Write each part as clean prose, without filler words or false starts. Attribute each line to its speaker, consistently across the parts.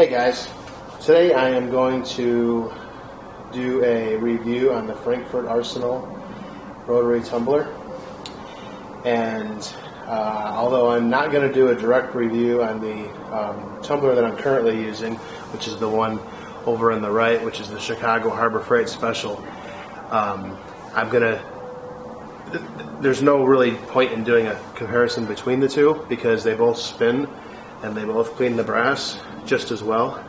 Speaker 1: Hey guys, today I am going to do a review on the Frankford Arsenal Rotary Tumbler, and although I'm not going to do a direct review on the tumbler that I'm currently using, which is the one over on the right, which is the Chicago Harbor Freight Special, there's no really point in doing a comparison between the two because they both spin and they both clean the brass just as well.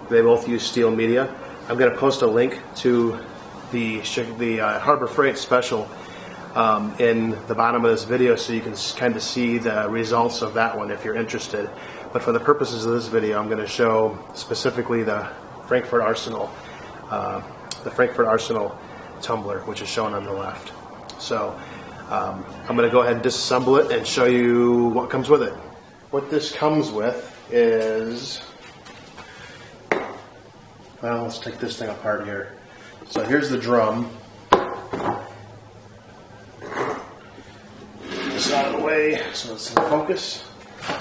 Speaker 1: They both use steel media. I'm going to post a link to the Harbor Freight Special in the bottom of this video so you can kind of see the results of that one if you're interested. But for the purposes of this video, I'm going to show specifically the Frankford Arsenal tumbler, which is shown on the left. So I'm going to go ahead and disassemble it and show you what comes with it. What this comes with is, well, let's take this thing apart here. So here's the drum. This out of the way so it's in focus.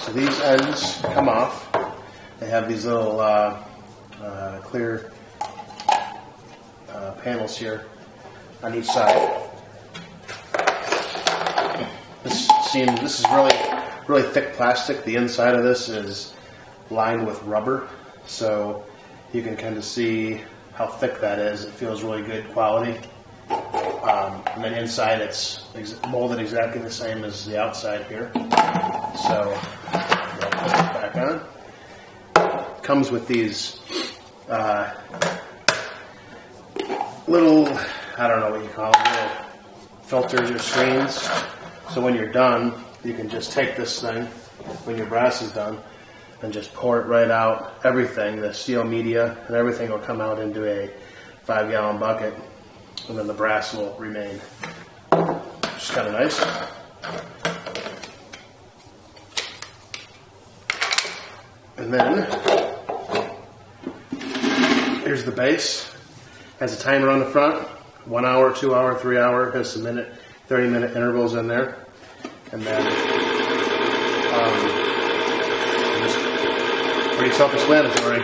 Speaker 1: So these ends come off. They have these little clear panels here on each side. This is really thick plastic. The inside of this is lined with rubber, so you can kind of see how thick that is. It feels really good quality. And then inside it's molded exactly the same as the outside here. So I'll put it back on. It comes with these little, I don't know what you call them, little filters or screens. So when you're done, you can just take this thing, when your brass is done, and just pour it right out. Everything, the steel media and everything will come out into a 5-gallon bucket, and then the brass will remain. Which is kind of nice. And then, here's the base. Has a timer on the front, 1 hour, 2 hour, 3 hour, has some 30-minute intervals in there. And then just pretty self-explanatory.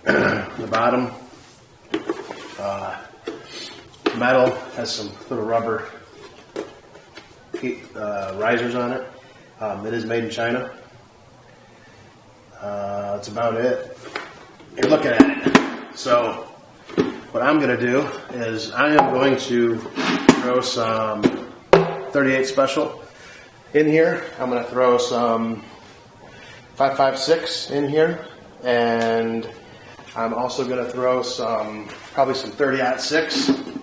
Speaker 1: The bottom metal has some little rubber risers on it. It is made in China. That's about it. You're looking at it. So what I'm going to do is I am going to throw some 38 special in here. I'm going to throw some 5.56 in here, and I'm also going to throw probably some 30-06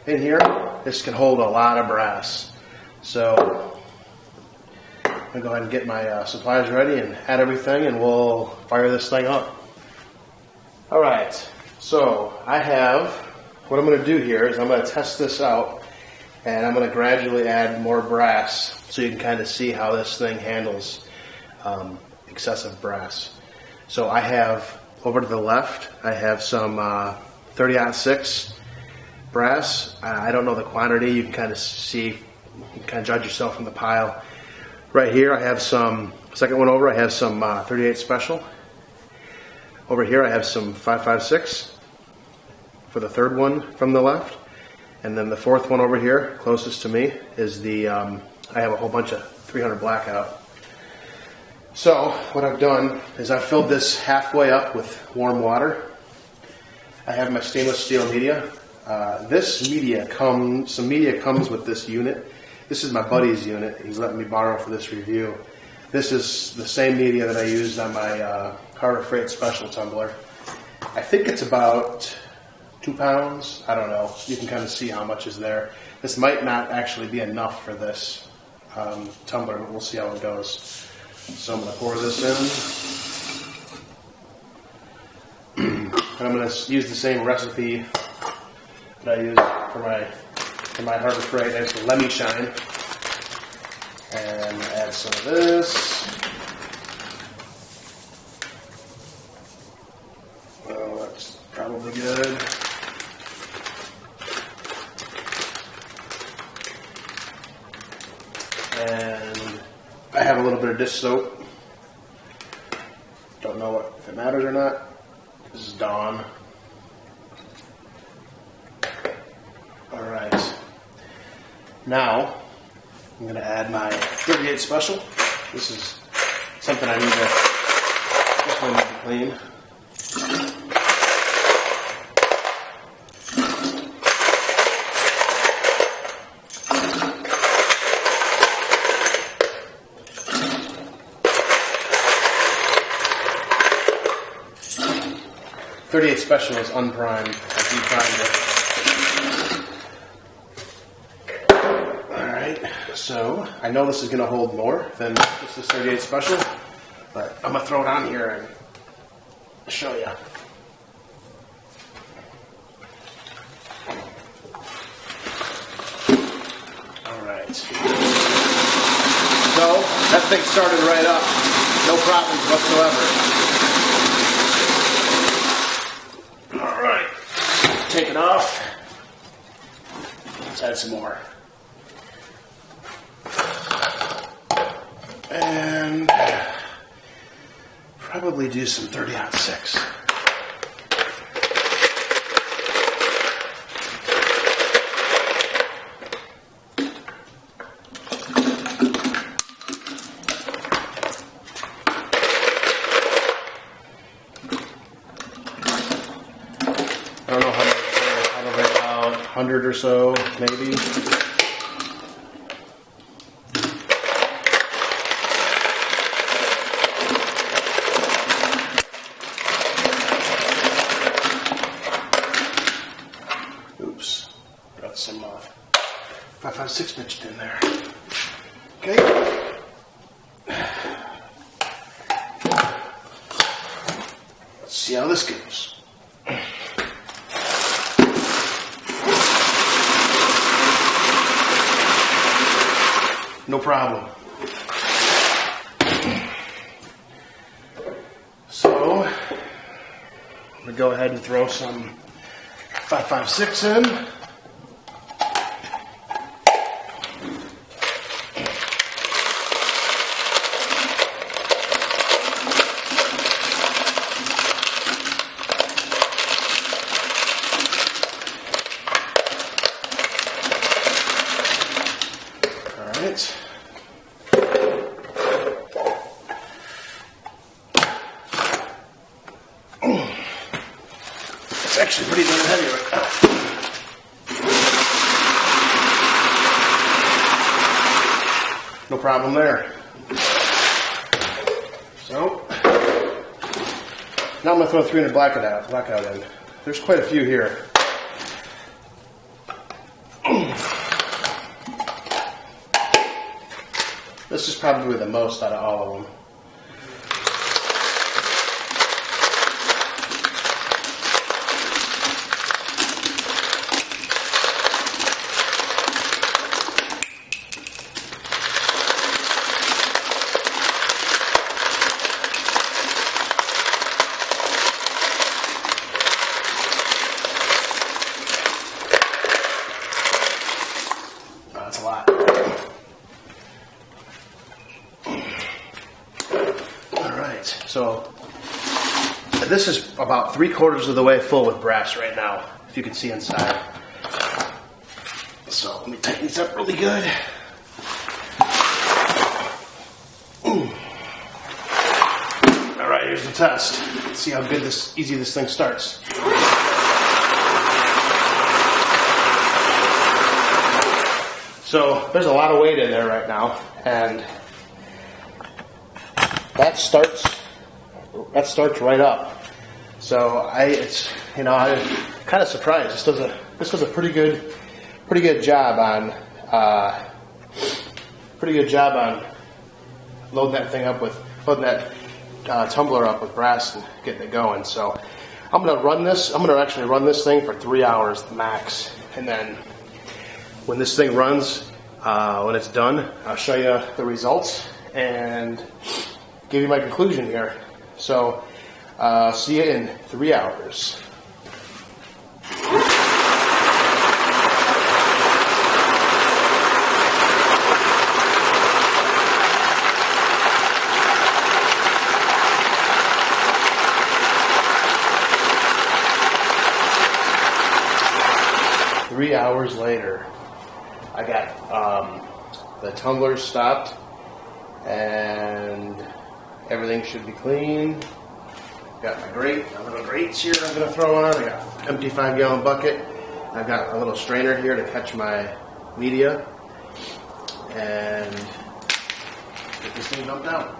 Speaker 1: in here. This can hold a lot of brass. So I'm going to go ahead and get my supplies ready and add everything, and we'll fire this thing up. Alright, so what I'm going to do here is I'm going to test this out, and I'm going to gradually add more brass so you can kind of see how this thing handles excessive brass. So I have, over to the left, I have some 30-06 brass. I don't know the quantity. You can kind of see, you can kind of judge yourself from the pile. Right here I have some, second one over, I have some 38 special. Over here I have some 5.56 for the third one from the left. And then the fourth one over here, closest to me, is the, I have a whole bunch of 300 blackout. So what I've done is I've filled this halfway up with warm water. I have my stainless steel media. Some media comes with this unit. This is my buddy's unit. He's letting me borrow for this review. This is the same media that I used on my Harbor Freight Special tumbler. I think it's about 2 pounds. I don't know. You can kind of see how much is there. This might not actually be enough for this tumbler, but we'll see how it goes. So I'm going to pour this in. And I'm going to use the same recipe that I used for my Harbor Freight. I used the Lemmy Shine. And add some of this. Well, that's probably good. And I have a little bit of dish soap. Don't don't know if it matters or not. This is dawn. All right. Now, I'm going to add my 38 special. This is something I definitely need to clean. .38 special is unprimed. I deprimed it. Alright, so I know this is going to hold more than just this 38 special, but I'm going to throw it on here and show you. Alright. So, that thing started right up. No problems whatsoever. Alright, take it off. Let's add some more. And probably do some 30-06. I don't know how much, probably about 100 or so, maybe. Oops, got some 5.56 mixed in there. Okay. Let's see how this goes. No problem. So, I'm going to go ahead and throw some 5.56 in. All right. It's actually pretty darn heavy right now. No problem there. So, now I'm going to throw 300 blackout in. There's quite a few here. This is probably the most out of all of them. That's a lot. Alright, so this is about 3/4 of the way full with brass right now, if you can see inside. So let me tighten these up really good. Alright, here's the test. Let's see how good easy this thing starts. So there's a lot of weight in there right now, and that starts right up. So I'm kind of surprised. This does a pretty good job on loading that tumbler up with brass and getting it going. So I'm gonna actually run this thing for 3 hours max, and then when this thing runs, when it's done, I'll show you the results and give you my conclusion here. So, see you in 3 hours. 3 hours later, I got the tumblers stopped, and everything should be clean. Got my grate, my little grates here I'm going to throw on. I got an empty 5-gallon bucket. I've got a little strainer here to catch my media, and get this thing dumped out.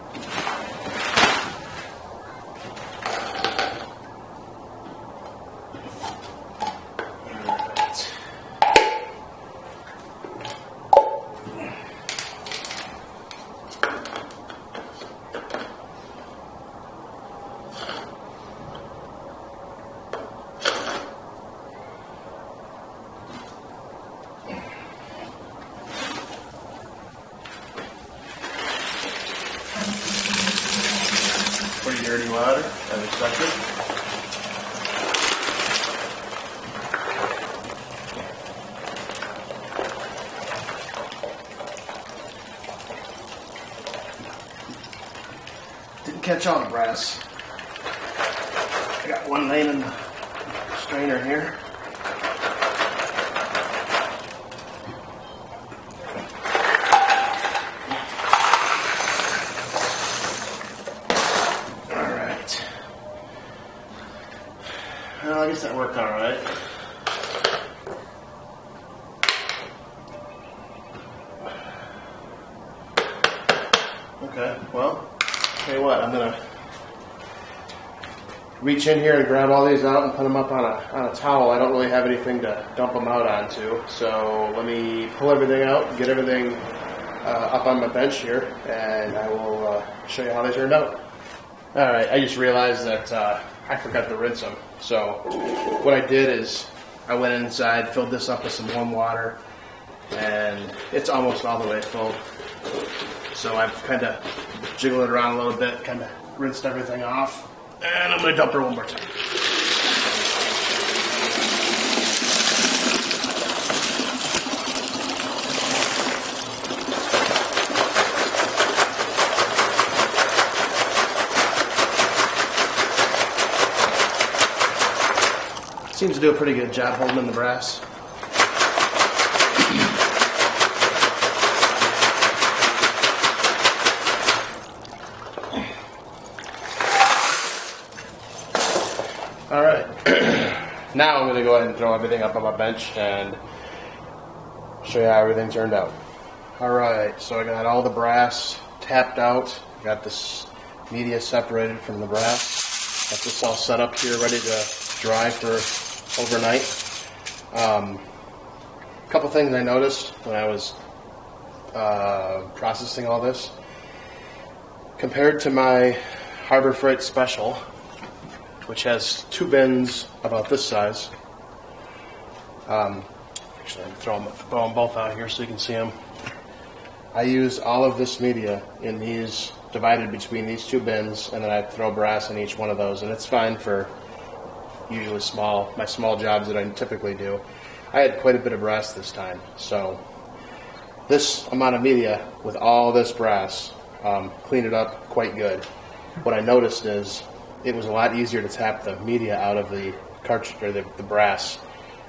Speaker 1: Pretty dirty water, as expected. Didn't catch all the brass. I got one laying in the strainer here. Well, I guess that worked all right. Okay, well, tell you what, I'm gonna reach in here and grab all these out and put them up on a towel. I don't really have anything to dump them out onto, so let me pull everything out, get everything up on my bench here, and I will show you how they turned out. All right, I just realized that I forgot to rinse them. So what I did is I went inside, filled this up with some warm water, and it's almost all the way full. So I've kind of jiggled it around a little bit, kind of rinsed everything off, and I'm going to dump her one more time. Seems to do a pretty good job holding in the brass. All right, now I'm going to go ahead and throw everything up on my bench and show you how everything turned out. All right, so I got all the brass tapped out, got this media separated from the brass, got this all set up here ready to dry for overnight. A couple things I noticed when I was processing all this. Compared to my Harbor Freight Special, which has 2 bins about this size. Actually, I'm throw them both out here so you can see them. I use all of this media in these, divided between these 2 bins, and then I throw brass in each one of those, and it's fine for usually my small jobs that I typically do. I had quite a bit of brass this time, so this amount of media with all this brass cleaned it up quite good. What I noticed is it was a lot easier to tap the media out of the cartridge or the brass,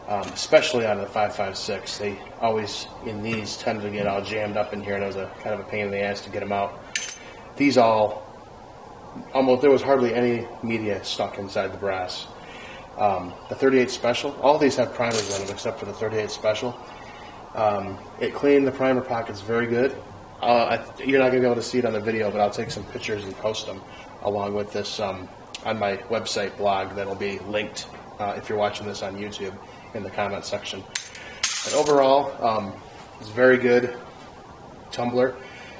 Speaker 1: especially out of the 5.56. They always in these tend to get all jammed up in here, and it was a kind of a pain in the ass to get them out. These almost there was hardly any media stuck inside the brass. The 38 Special, all these have primers in them except for the 38 Special. It cleaned the primer pockets very good. You're not going to be able to see it on the video, but I'll take some pictures and post them along with this on my website blog that'll be linked if you're watching this on YouTube in the comment section. But overall, it's very good tumbler.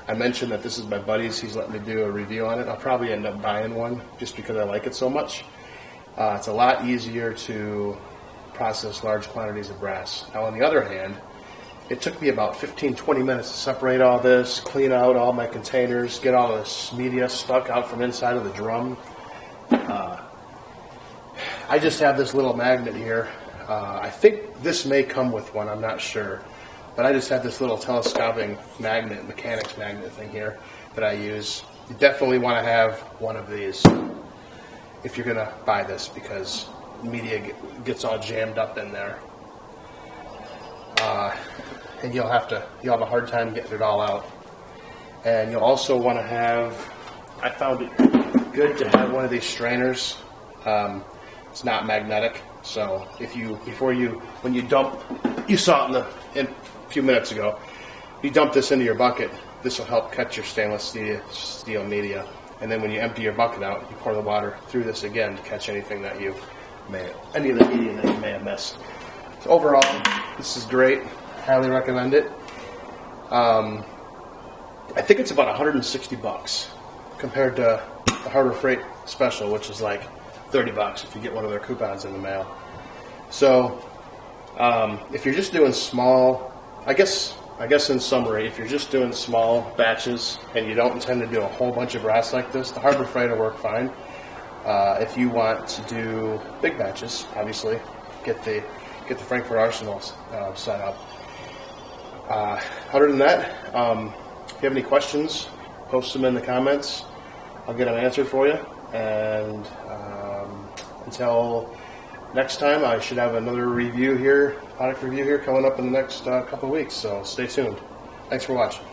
Speaker 1: I mentioned that this is my buddy's. He's letting me do a review on it. I'll probably end up buying one just because I like it so much. It's a lot easier to process large quantities of brass. Now, on the other hand, it took me about 15-20 minutes to separate all this, clean out all my containers, get all this media stuck out from inside of the drum. I just have this little magnet here. I think this may come with one, I'm not sure. But I just have this little telescoping magnet, mechanics magnet thing here that I use. You definitely want to have one of these if you're going to buy this, because media gets all jammed up in there. and you'll have a hard time getting it all out. And you'll also want to have, I found it good to have one of these strainers. It's not magnetic, so when you dump, you saw it a few minutes ago, you dump this into your bucket, this will help catch your stainless steel media. And then when you empty your bucket out, you pour the water through this again to catch anything that any of the media that you may have missed. So overall, this is great. Highly recommend it. I think it's about 160 bucks compared to the Harbor Freight special, which is like 30 bucks if you get one of their coupons in the mail. So if you're just doing small, I guess in summary, if you're just doing small batches and you don't intend to do a whole bunch of brass like this, the Harbor Freight will work fine. If you want to do big batches, obviously, get the Frankford Arsenal set up. Other than that, if you have any questions, post them in the comments. I'll get them answered for you. And until next time, I should have another product review here coming up in the next couple of weeks. So stay tuned. Thanks for watching.